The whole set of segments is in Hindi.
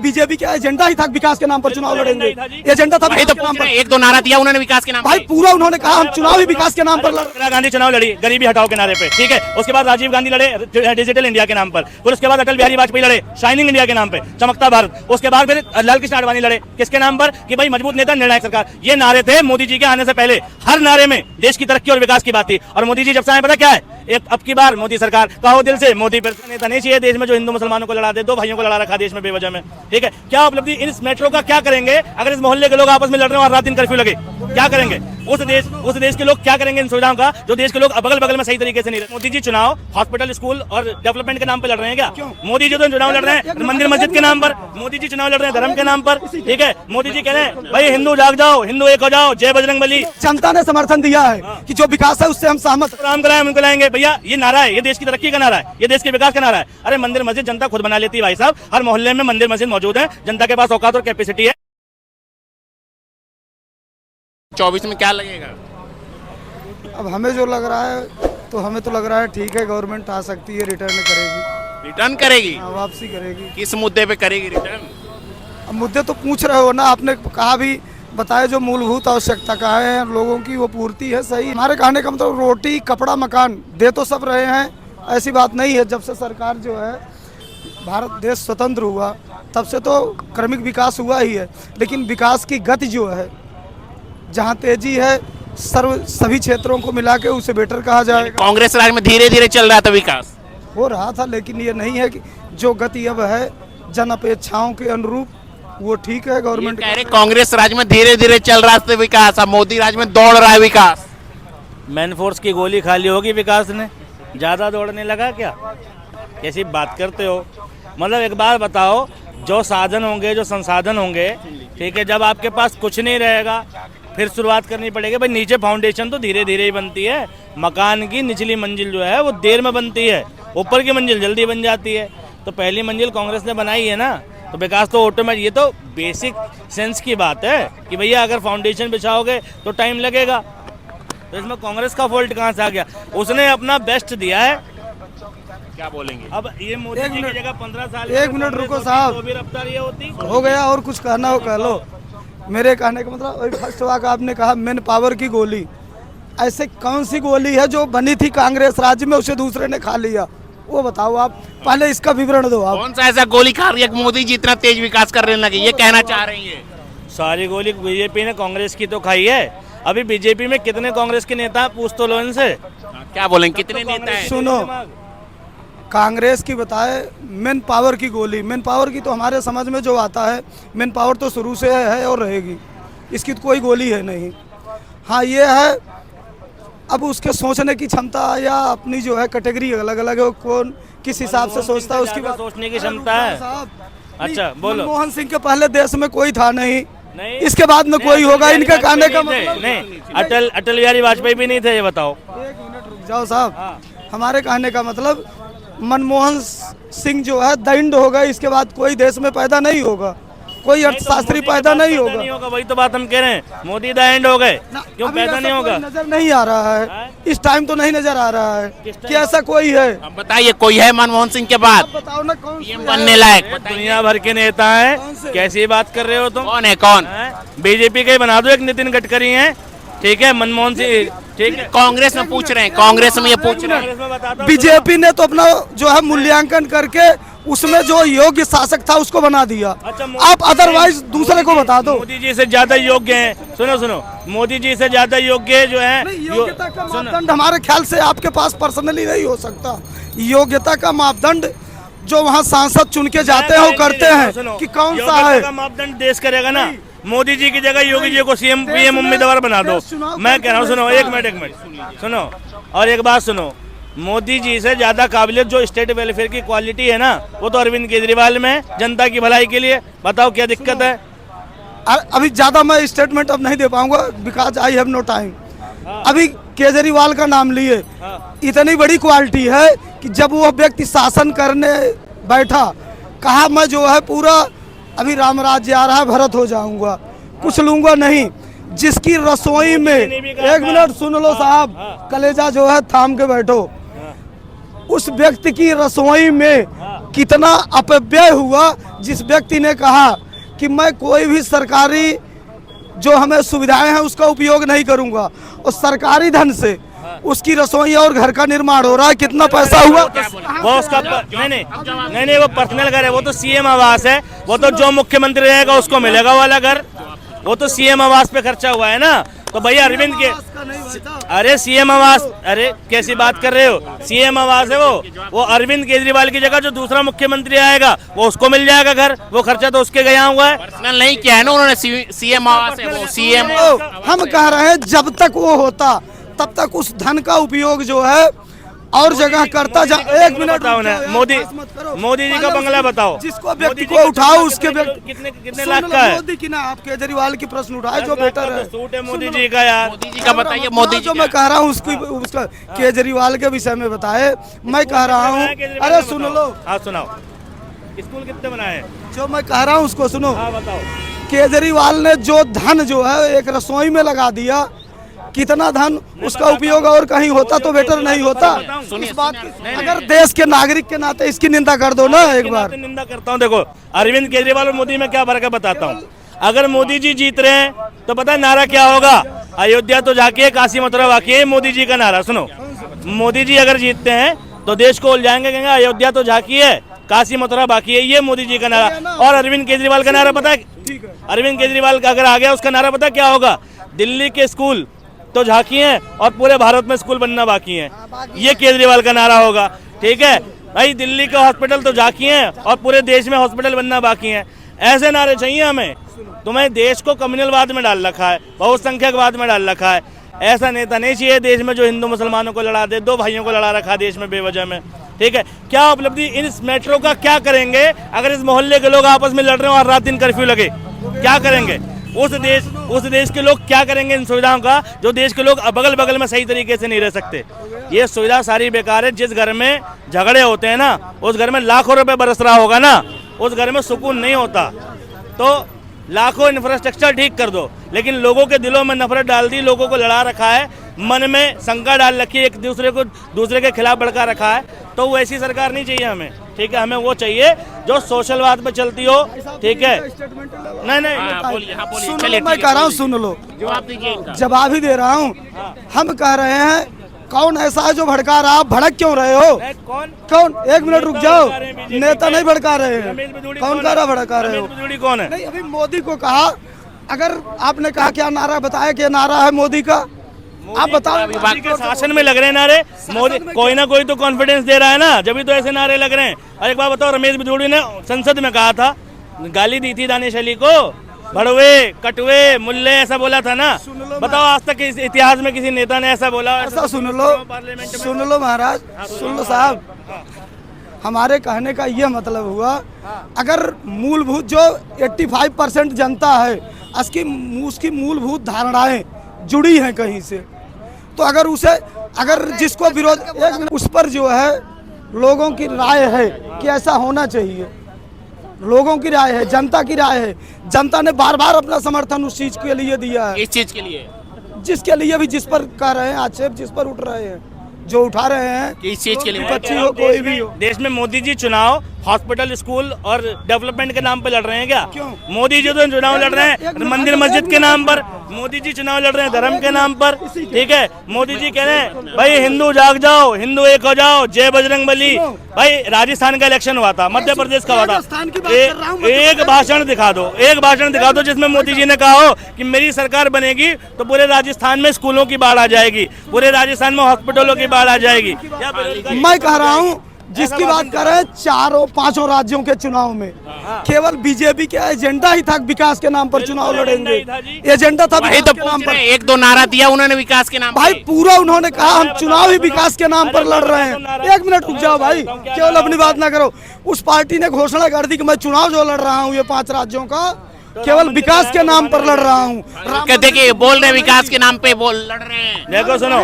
बीजेपी का एजेंडा ही था विकास के नाम पर चुनाव लड़ेंगे, एजेंडा था विकास के नाम पर। एक दो नारा दिया उन्होंने विकास के नाम भाई पूरा उन्होंने कहा हम चुनाव ही विकास के नाम पर लड़। इंदिरा गांधी चुनाव लड़ी गरीबी हटाओ के नारे पे, ठीक है। उसके बाद राजीव गांधी लड़े डिजिटल इंडिया के नाम पर, फिर उसके बाद अटल बिहारी वाजपेयी लड़े शाइनिंग इंडिया के नाम पे, चमकता भारत। उसके बाद फिर लाल कृष्ण आडवाणी लड़े किसके नाम पर कि भाई मजबूत नेता निर्णायक सरकार। ये नारे थे मोदी जी के आने से पहले, हर नारे में देश की तरक्की और विकास की बात थी। और मोदी जी जब से आए पता क्या है, एक अब की बार मोदी सरकार कहो दिल से, मोदी पर नेता नहीं चाहिए देश में जो हिंदू मुसलमानों को लड़ा दे, दो भाइयों को लड़ा रखा देश में बेवजह में, ठीक है। क्या उपलब्धि इस मेट्रो का क्या करेंगे अगर इस मोहल्ले के लोग आपस में लड़ रहे हो और रात दिन कर्फ्यू लगे, क्या करेंगे? उस देश के लोग क्या करेंगे इन सुविधाओं का जो देश के लोग अगल बगल में सही तरीके से नहीं रहे। मोदी जी चुनाव हॉस्पिटल स्कूल और डेवलपमेंट के नाम पर लड़ रहे हैं क्या? मोदी जी तो चुनाव लड़ रहे हैं मंदिर मस्जिद के नाम पर, मोदी जी चुनाव लड़ रहे हैं धर्म के नाम पर, ठीक है। मोदी जी कह रहे हैं भाई हिंदू जाग जाओ, हिंदू एक हो जाओ, जय बजरंगबली। जनता ने समर्थन दिया है कि जो विकास है उससे हम सहमत। काम कराए उनको लाएंगे भैया, ये नारा है, ये देश की तरक्की का नारा है, ये देश के विकास का नारा है। अरे मंदिर मस्जिद जनता खुद बना लेती है भाई साहब, हर मोहल्ले में मंदिर मस्जिद मौजूद है, जनता के पास औकात और कैपेसिटी है। 24 में क्या लगेगा? अब हमें जो लग रहा है तो हमें तो लग रहा है ठीक है, गवर्नमेंट आ सकती है, रिटर्न करेगी। रिटर्न करेगी? वापसी करेगी। किस मुद्दे पे करेगी रिटर्न? अब मुद्दे तो पूछ रहे हो ना, आपने कहा भी बताया जो मूलभूत आवश्यकता का है लोगों की वो पूर्ति है, सही। हमारे कहने का मतलब रोटी कपड़ा मकान दे तो सब रहे हैं, ऐसी बात नहीं है। जब से सरकार जो है भारत देश स्वतंत्र हुआ तब से तो क्रमिक विकास हुआ ही है, लेकिन विकास की गति जो है जहाँ तेजी है सभी क्षेत्रों को मिला के उसे बेटर कहा जाएगा। कांग्रेस राज में धीरे धीरे चल रहा था विकास, हो रहा था, लेकिन ये नहीं है कि जो गति अब है जन अपेक्षाओं के अनुरूप वो ठीक है। गवर्नमेंट कह रहे कांग्रेस राज में धीरे धीरे चल रहा था विकास, अब मोदी राज में दौड़ रहा है विकास। मैन फोर्स की गोली खाली होगी विकास ने, ज्यादा दौड़ने लगा क्या? कैसी बात करते हो? मतलब एक बार बताओ, जो साधन होंगे जो संसाधन होंगे, ठीक है, जब आपके पास कुछ नहीं रहेगा फिर शुरुआत करनी पड़ेगी। भाई नीचे फाउंडेशन तो धीरे धीरे ही बनती है, मकान की निचली मंजिल जो है वो देर में बनती है, ऊपर की मंजिल जल्दी बन जाती है। तो पहली मंजिल कांग्रेस ने बनाई है ना, तो विकास तो ऑटोमेटिक, ये तो बेसिक सेंस की बात है कि भैया अगर फाउंडेशन बिछाओगे तो टाइम लगेगा। तो इसमें कांग्रेस का फॉल्ट कहाँ से आ गया? उसने अपना बेस्ट दिया है। क्या बोलेंगे अब ये मोदी जी की जगह 15 साल, 1 मिनट रुको साहब, तो भी रफ्तार ये होती हो गया। और कुछ कहना हो कह लो। मेरे कहने का मतलब फर्स्ट वाक आपने कहा मैन पावर की गोली, ऐसे कौन सी गोली है जो बनी थी कांग्रेस राज्य में उसे दूसरे ने खा लिया? वो बताओ आप, पहले इसका विवरण दो आप। कौन सा ऐसा गोली खा रही है मोदी जी इतना तेज विकास करने लगे, ये कहना चाह रही है? सारी गोली बीजेपी ने कांग्रेस की तो खाई है। अभी बीजेपी में कितने कांग्रेस के नेता पूछ तो लो इनसे। क्या बोलेंगे कितने नेता हैं? सुनो, कांग्रेस की बताए मैन पावर की गोली, मैन पावर की तो हमारे समझ में जो आता है, मैन पावर तो शुरू से है और रहेगी, इसकी तो कोई गोली है नहीं। हाँ ये है, अब उसके सोचने की क्षमता या अपनी जो है कैटेगरी अलग अलग है, कौन किस हिसाब से सोचता है उसकी बात, सोचने की क्षमता है। अच्छा बोलो। मनमोहन सिंह के पहले देश में कोई था नहीं, इसके बाद में कोई होगा, इनका कहने का मतलब नहीं। अटल बिहारी वाजपेयी भी नहीं थे, ये बताओ। एक मिनट रुक जाओ साहब, हमारे कहने का मतलब मनमोहन सिंह जो है दैंड होगा, इसके बाद कोई देश में पैदा नहीं होगा, कोई अर्थशास्त्री पैदा नहीं होगा। वही तो बात हम कह रहे हैं, मोदी द एंड हो गए, क्यों पैदा नहीं होगा? नजर नहीं आ रहा है इस टाइम, तो नहीं नजर आ रहा है कि ऐसा कोई है। अब बताइए कोई है मनमोहन सिंह के बाद बताओ ना कौन बनने लायक? दुनिया भर के नेता हैं, कैसी बात कर रहे हो तुम? कौन है? कौन? बीजेपी के बना दो, एक नितिन गडकरी है, ठीक है, मनमोहन सिंह, ठीक है। कांग्रेस में पूछ रहे हैं, कांग्रेस में ये पूछ रहे हैं। बीजेपी ने तो अपना जो है मूल्यांकन करके उसमें जो योग्य शासक था उसको बना दिया। अच्छा, आप अदरवाइज दूसरे को बता दो। मोदी जी से ज्यादा योग्य हैं, सुनो, मोदी जी से ज्यादा योग्य जो है, योग्यता का मापदंड हमारे ख्याल से आपके पास पर्सनली नहीं हो सकता। योग्यता का मापदंड जो वहाँ सांसद चुन के जाते हैं वो करते हैं कि कौन सा है। मापदंड देश करेगा ना। मोदी जी की जगह योगी जी को सीएम पीएम उम्मीदवार बना दो। मैं कह रहा हूँ, सुनो एक मिनट सुनो, और एक बात सुनो, मोदी जी से ज्यादा काबिलियत जो स्टेट वेलफेयर की क्वालिटी है ना, वो तो अरविंद केजरीवाल में, जनता की भलाई के लिए। बताओ क्या दिक्कत है? अभी ज्यादा मैं स्टेटमेंट अब नहीं दे पाऊंगा, because I have no time. अभी केजरीवाल का नाम लिए, इतनी बड़ी क्वालिटी है कि जब वो व्यक्ति शासन करने बैठा, कहा मैं जो है पूरा अभी राम राज्य आ रहा है, भरत हो जाऊंगा, कुछ लूंगा नहीं। जिसकी रसोई में, एक मिनट सुन लो साहब, कलेजा जो है थाम के बैठो, उस व्यक्ति की रसोई में कितना अपव्यय हुआ जिस व्यक्ति ने कहा कि मैं कोई भी सरकारी जो हमें सुविधाएं हैं उसका उपयोग नहीं करूंगा, और सरकारी धन से उसकी रसोई और घर का निर्माण हो रहा है। कितना पैसा हुआ? वो उसका नहीं, वो पर्सनल घर है, वो तो सीएम आवास है, वो तो जो मुख्यमंत्री रहेगा उसको मिलेगा वाला घर, वो तो सीएम आवास पे खर्चा हुआ है ना। तो भैया अरविंद के, अरे सीएम आवास, अरे कैसी बात कर रहे हो, सीएम आवास है वो अरविंद केजरीवाल की जगह जो दूसरा मुख्यमंत्री आएगा वो उसको मिल जाएगा घर, वो खर्चा तो उसके गया हुआ है। पर्सनल नहीं किया है ना उन्होंने, सीएम आवास है वो, सीएम। हम कह रहे हैं जब तक वो होता तब तक उस धन का उपयोग जो है और जगह करता जा। एक मिनट बताओ ना, मोदी जी का बंगला बताओ, जिसको व्यक्ति को उठाओ उसके कितने लाख का है? मोदी की ना, आप केजरीवाल की प्रश्न उठाए जो बेटर है। सूट है मोदी जी का यार, मोदी जी का बताइए, मोदी जी जो मैं कह रहा हूँ उसका केजरीवाल के विषय में बताए। मैं कह रहा हूँ, अरे सुन लो, हाँ सुनाओ, स्कूल कितने बनाए? जो मैं कह रहा हूँ उसको सुनो। हाँ बताओ। केजरीवाल ने जो धन जो है एक रसोई में लगा दिया, कितना धन उसका उपयोग और कहीं होता तो बेटर नहीं होता। इस बात अगर देश के नागरिक के नाते इसकी निंदा कर दो ना एक बार। निंदा करता हूँ, देखो अरविंद केजरीवाल और मोदी में क्या फर्क है बताता हूँ। अगर मोदी जी जीत रहे हैं तो पता है नारा क्या होगा? अयोध्या तो जाके है, काशी मथुरा बाकी है, मोदी जी का नारा। सुनो, मोदी जी अगर जीतते हैं तो देश को उलझाएंगे, कहेंगे अयोध्या तो झांकी है, काशी मथुरा बाकी है, ये मोदी जी का नारा। और अरविंद केजरीवाल का नारा पता है? अरविंद केजरीवाल का अगर आ गया उसका नारा पता क्या होगा? दिल्ली के स्कूल तो झांकी हैं और पूरे भारत में स्कूल बनना बाकी है, ये केजरीवाल का नारा होगा। ठीक है भाई, दिल्ली के हॉस्पिटल तो झांकी हैं और पूरे देश में हॉस्पिटल बनना बाकी है। ऐसे नारे चाहिए हमें। तुम्हें देश को कम्युनलवाद में डाल रखा है, बहुसंख्यकवाद में डाल रखा है। ऐसा नेता नहीं चाहिए देश में जो हिंदू मुसलमानों को लड़ा दे, दो भाइयों को लड़ा रखा है देश में बेवजह में। ठीक है, क्या उपलब्धि इस मेट्रो का क्या करेंगे अगर इस मोहल्ले के लोग आपस में लड़ रहे हो और रात दिन कर्फ्यू लगे? क्या करेंगे? उस देश के लोग क्या करेंगे इन सुविधाओं का, जो देश के लोग बगल बगल में सही तरीके से नहीं रह सकते? ये सुविधा सारी बेकार है। जिस घर में झगड़े होते हैं ना, उस घर में लाखों रुपए बरस रहा होगा ना, उस घर में सुकून नहीं होता। तो लाखों इंफ्रास्ट्रक्चर ठीक कर दो, लेकिन लोगों के दिलों में नफरत डाल दी, लोगों को लड़ा रखा है, मन में शंका डाल रखी है, एक दूसरे के खिलाफ भड़का रखा है। तो वैसी सरकार नहीं चाहिए हमें। ठीक है, हमें वो चाहिए जो सोशलवाद पे चलती हो। ठीक है, नहीं चलिए मैं कह रहा हूँ, सुन लो, जवाब ही दे रहा हूँ। हम कह रहे हैं कौन ऐसा है जो भड़का रहा? आप भड़क क्यों रहे हो? कौन? एक मिनट रुक जाओ, नेता नहीं भड़का रहे हैं। कौन कह रहा भड़का रहे हो? कौन है? नहीं, अभी मोदी को कहा, अगर आपने कहा क्या नारा बताया, क्या नारा है मोदी का, आप बताओ। मोदी के शासन में लग रहे हैं नारे, मोदी कोई ना कोई तो कॉन्फिडेंस दे रहा है ना, जब भी तो ऐसे नारे लग रहे हैं। और एक बात बताओ, रमेश बिधूड़ी ने संसद में कहा था, गाली दी थी दानिश अली को, भड़वे कटवे मुल्ले ऐसा बोला था ना। बताओ आज तक इस इतिहास में किसी नेता ने ऐसा बोला? ऐसा सुन लो महाराज, सुन लो साहब, हमारे कहने का यह मतलब हुआ, अगर मूलभूत जो 85% जनता है उसकी मूलभूत धारणाएं जुड़ी हैं कहीं से, तो अगर जिसको विरोध उस पर जो है लोगों की राय है कि ऐसा होना चाहिए, लोगों की राय है, जनता की राय है। जनता ने बार बार अपना समर्थन उस चीज के लिए दिया है। इस चीज के लिए, जिसके लिए भी, जिस पर कह रहे हैं आक्षेप, जिस पर उठ रहे हैं, जो उठा रहे हैं, इस चीज के लिए विपक्षी हो कोई भी हो। देश में मोदी जी चुनाव हॉस्पिटल, स्कूल और डेवलपमेंट के नाम पे लड़ रहे हैं क्या? क्यों? मोदी जी तो चुनाव लड़ रहे हैं मंदिर मस्जिद के नाम पर, मोदी जी चुनाव लड़ रहे हैं धर्म के नाम पर। ठीक है, मोदी जी कह रहे हैं भाई हिंदू जाग जाओ, हिंदू एक हो जाओ, जय बजरंग बली। भाई राजस्थान का इलेक्शन हुआ था, मध्य प्रदेश का हुआ था, एक भाषण दिखा दो जिसमें मोदी जी ने कहा हो कि मेरी सरकार बनेगी तो पूरे राजस्थान में स्कूलों की बाढ़ आ जाएगी, पूरे राजस्थान में हॉस्पिटलों की बाढ़ आ जाएगी। मैं कह रहा हूँ जिसकी बात कर रहे हैं, 4-5 राज्यों के चुनाव में केवल बीजेपी के एजेंडा ही था, विकास के नाम पर चुनाव लड़ेंगे, एजेंडा था विकास के नाम पर। एक दो नारा दिया उन्होंने विकास के नाम। भाई पूरा उन्होंने कहा हम चुनाव ही विकास के नाम पर लड़ रहे हैं। एक मिनट रुक जाओ भाई, केवल अपनी बात ना करो। उस पार्टी ने घोषणा कर दी कि मैं चुनाव जो लड़ रहा हूँ ये 5 राज्यों का केवल विकास के नाम पर लड़ रहा हूँ। देखिए बोल रहे विकास के नाम पे लड़ रहे हैं। देखो सुनो,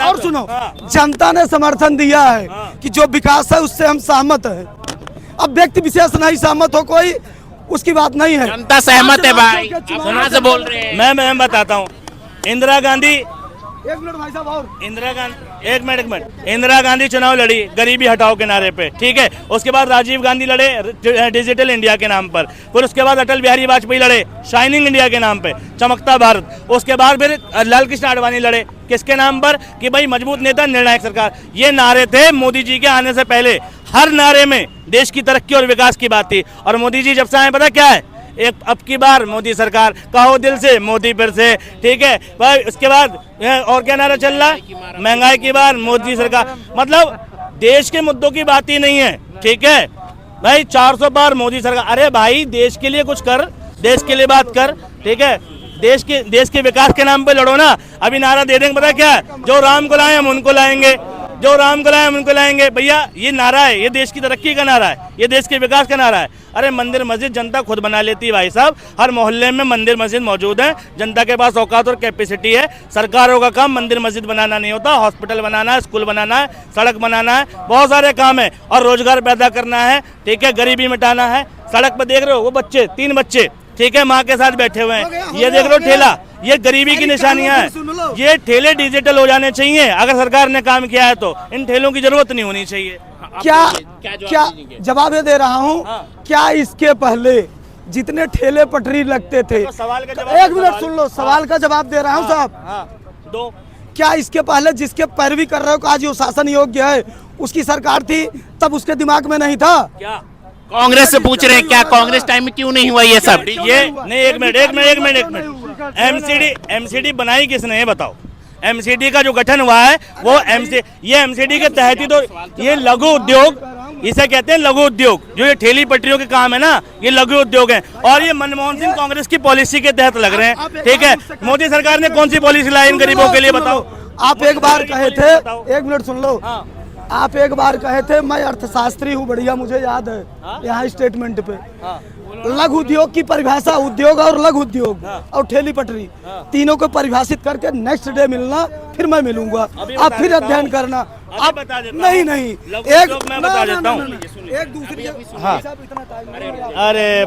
और सुनो, जनता ने समर्थन दिया है कि जो विकास है उससे हम सहमत है। अब व्यक्ति विशेष नहीं सहमत हो कोई, उसकी बात नहीं है, जनता सहमत है भाई। कहाँ से बोल रहे हैं? मैं बताता हूँ, इंदिरा गांधी एक मिनट भाई साहब और इंदिरा गांधी, एक मिनट, इंदिरा गांधी चुनाव लड़ी गरीबी हटाओ के नारे पे, ठीक है। उसके बाद राजीव गांधी लड़े डिजिटल इंडिया के नाम पर, फिर उसके बाद अटल बिहारी वाजपेयी लड़े शाइनिंग इंडिया के नाम पे, चमकता भारत। उसके बाद फिर लाल कृष्ण आडवाणी लड़े किसके नाम पर कि भाई मजबूत नेता निर्णायक सरकार। ये नारे थे मोदी जी के आने से पहले। हर नारे में देश की तरक्की और विकास की बात थी, और मोदी जी जब से आए पता क्या है, एक अब की बार मोदी सरकार, कहो दिल से मोदी फिर से, ठीक है भाई। उसके बाद और क्या नारा चल रहा है, महंगाई की बार मोदी सरकार। मतलब देश के मुद्दों की बात ही नहीं है, ठीक है भाई। 400 बार मोदी सरकार। अरे भाई देश के लिए कुछ कर, देश के लिए बात कर, ठीक है। देश के विकास के नाम पे लड़ो ना। अभी नारा दे देंगे पता क्या है, जो राम को लाए हम उनको लाएंगे, जो राम को लाए हम उनको लाएंगे। भैया ये नारा है, ये देश की तरक्की का नारा है, ये देश के विकास का नारा है। अरे मंदिर मस्जिद जनता खुद बना लेती है भाई साहब। हर मोहल्ले में मंदिर मस्जिद मौजूद है, जनता के पास औकात और कैपेसिटी है। सरकारों का काम मंदिर मस्जिद बनाना नहीं होता, हॉस्पिटल बनाना है, स्कूल बनाना है, सड़क बनाना है, बहुत सारे काम है। और रोजगार पैदा करना है, ठीक है, गरीबी मिटाना है। सड़क पर देख रहे हो वो बच्चे, 3 बच्चे, ठीक है, माँ के साथ बैठे हुए हैं। ये देख लो ठेला, ये गरीबी की निशानियां हैं। ये ठेले डिजिटल हो जाने चाहिए। अगर सरकार ने काम किया है तो इन ठेलों की जरूरत नहीं होनी चाहिए। क्या जवाब ये दे रहा हूँ, क्या इसके पहले जितने ठेले पटरी लगते थे, सवाल का जवाब, एक मिनट सुन लो, सवाल का जवाब दे रहा हूँ साहब। दो, क्या इसके पहले जिसके पैरवी कर रहे हो आज वो शासन योग्य है, उसकी सरकार थी तब उसके दिमाग में नहीं था क्या कांग्रेस से पूछ रहे हैं क्या कांग्रेस टाइम में क्यों नहीं हुआ ये सब? ये नहीं, एक मिनट। एमसीडी बनाई किसने ये बताओ। एमसीडी का जो गठन हुआ है वो एमसीडी के तहत ही तो ये लघु उद्योग, इसे कहते हैं लघु उद्योग। जो ये ठेली पटरियों के काम है ना, ये लघु उद्योग है। और ये मनमोहन सिंह कांग्रेस की पॉलिसी के तहत लग रहे हैं, ठीक है। मोदी सरकार ने कौन सी पॉलिसी लाई इन गरीबों के लिए बताओ। आप एक बार कहे थे, एक मिनट सुन लो, आप एक बार कहे थे मैं अर्थशास्त्री हूँ, बढ़िया मुझे याद है, यहाँ स्टेटमेंट पे लघु उद्योग की परिभाषा, उद्योग और लघु उद्योग और ठेली पटरी तीनों को परिभाषित करके नेक्स्ट डे मिलना, फिर मैं मिलूंगा, आप फिर अध्ययन करना। आप नहीं मैं बता देता हूँ। एक दूसरी अरे